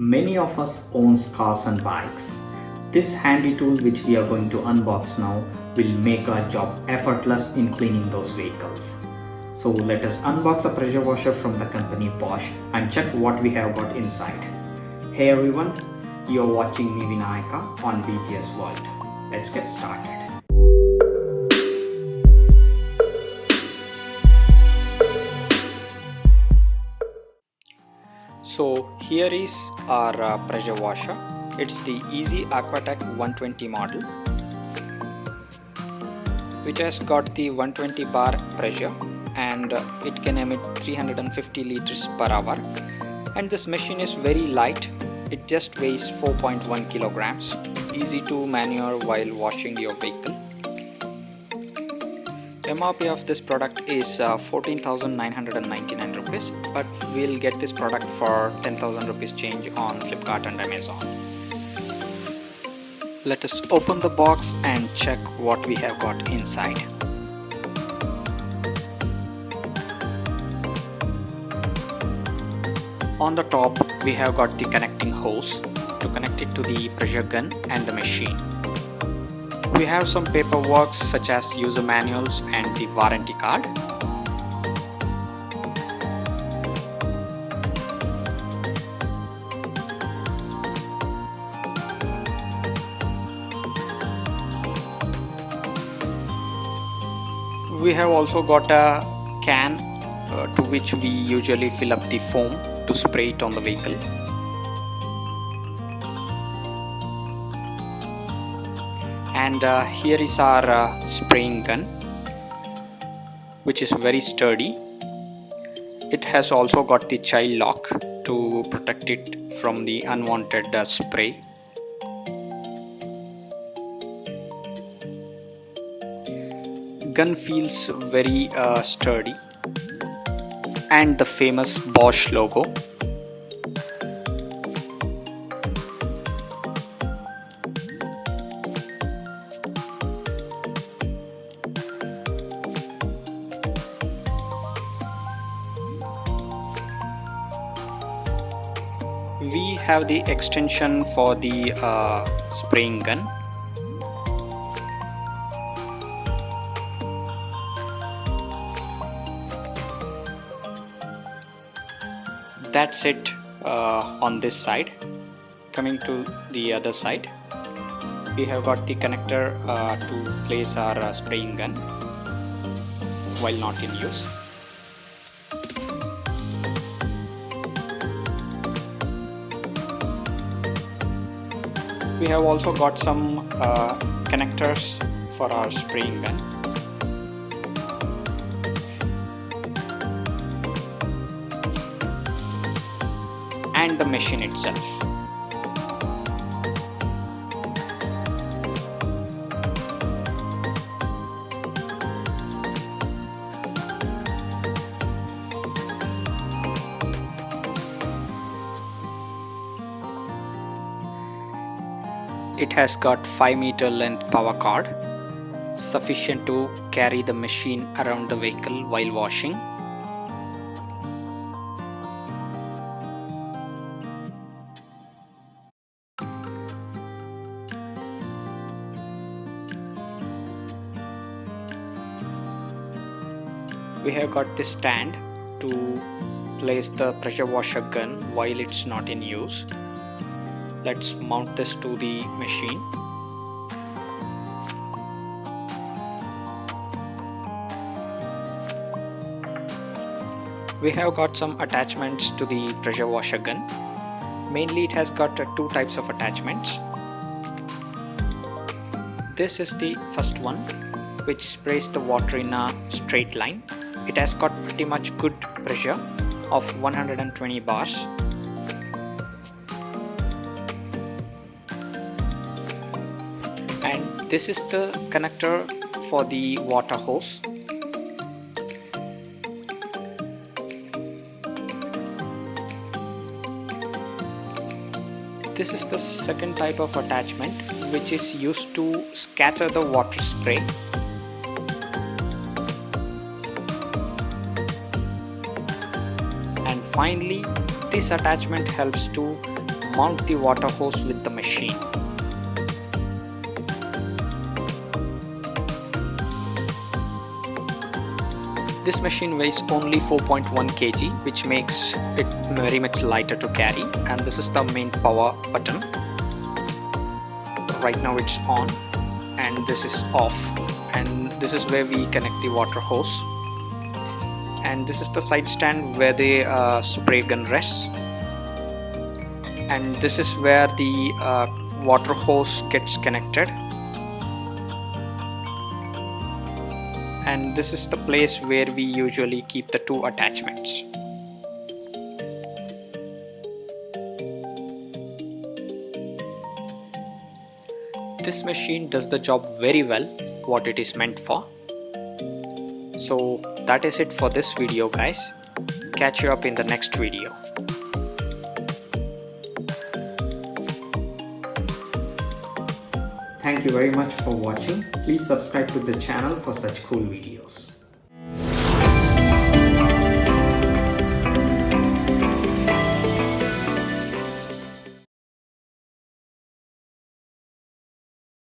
Many of us owns cars and bikes. This handy tool which we are going to unbox now will make our job effortless in cleaning those vehicles. So let us unbox a pressure washer from the company Bosch and check what we have got inside. Hey everyone, you're watching me Vinayaka on BGS World. Let's get started. So here is our pressure washer. It's the Easy Aquatech 120 model, which has got the 120 bar pressure and it can emit 350 liters per hour. And this machine is very light. It just weighs 4.1 kilograms. Easy to maneuver while washing your vehicle. MRP of this product is 14,999 rupees, but we'll get this product for 10,000 rupees change on Flipkart and Amazon. Let us open the box and check what we have got inside. On the top, we have got the connecting hose to connect it to the pressure gun and the machine. We have some paperwork such as user manuals and the warranty card. We have also got a can to which we usually fill up the foam to spray it on the vehicle. And here is our spraying gun, which is very sturdy. It has also got the child lock to protect it from the unwanted spray. Gun feels very sturdy, and the famous Bosch logo. We have the extension for the spraying gun. That's it on this side. Coming to the other side, we have got the connector to place our spraying gun while not in use. We have also got some connectors for our spraying gun. And the machine itself. It has got 5-meter length power cord, sufficient to carry the machine around the vehicle while washing. We have got this stand to place the pressure washer gun while it's not in use. Let's mount this to the machine. We have got some attachments to the pressure washer gun. Mainly it has got two types of attachments. This is the first one, which sprays the water in a straight line. It has got pretty much good pressure of 120 bars. And this is the connector for the water hose. This is the second type of attachment, which is used to scatter the water spray. And finally, this attachment helps to mount the water hose with the machine. This machine weighs only 4.1 kg, which makes it very much lighter to carry, and this is the main power button. Right now it's on and this is off, and this is where we connect the water hose, and this is the side stand where the spray gun rests, and this is where the water hose gets connected, and this is the place where we usually keep the two attachments. This machine does the job very well, what it is meant for. So that is it for this video, guys. Catch you up in the next video. Thank you very much for watching. Please subscribe to the channel for such cool videos.